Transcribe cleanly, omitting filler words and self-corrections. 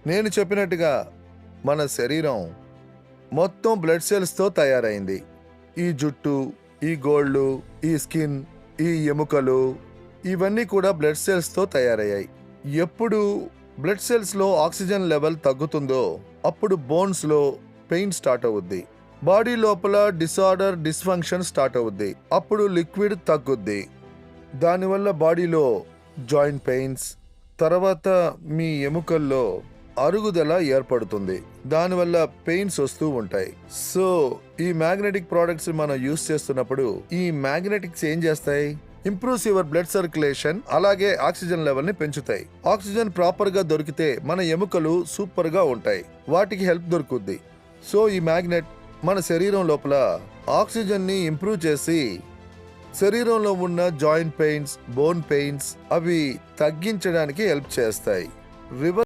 నేను చెప్పినట్టుగా మన శరీరం మొత్తం బ్లడ్ సెల్స్తో తయారైంది. ఈ జుట్టు, ఈ గోళ్ళు, ఈ స్కిన్, ఈ ఎముకలు ఇవన్నీ కూడా బ్లడ్ సెల్స్తో తయారయ్యాయి. ఎప్పుడు బ్లడ్ సెల్స్లో ఆక్సిజన్ లెవెల్ తగ్గుతుందో అప్పుడు బోన్స్లో పెయిన్ స్టార్ట్ అవుద్ది. బాడీ లోపల డిస్ఫంక్షన్ స్టార్ట్ అవుద్ది. అప్పుడు లిక్విడ్ తగ్గుద్ది. దానివల్ల బాడీలో జాయింట్ పెయిన్స్, తర్వాత మీ ఎముకల్లో అరుగుదల ఏర్పడుతుంది. దానివల్ల పెయిన్స్ వస్తూ ఉంటాయి. సో ఈ మ్యాగ్నెటిక్ ప్రోడక్ట్స్ మనం యూస్ చేస్తున్నప్పుడు ఈ మ్యాగ్నెటిక్స్ ఏం చేస్తాయి? ఇంప్రూవ్స్ యువర్ బ్లడ్ సర్క్యులేషన్, అలాగే ఆక్సిజన్ లెవెల్ ని పెంచుతాయి. ఆక్సిజన్ ప్రాపర్ గా దొరికితే మన ఎముకలు సూపర్ గా ఉంటాయి. వాటికి హెల్ప్ దొరుకుద్ది. సో ఈ మ్యాగ్నెట్ మన శరీరం లోపల ఆక్సిజన్ ని ఇంప్రూవ్ చేసి శరీరంలో ఉన్న జాయింట్ పెయిన్స్, బోన్ పెయిన్స్ అవి తగ్గించడానికి హెల్ప్ చేస్తాయి.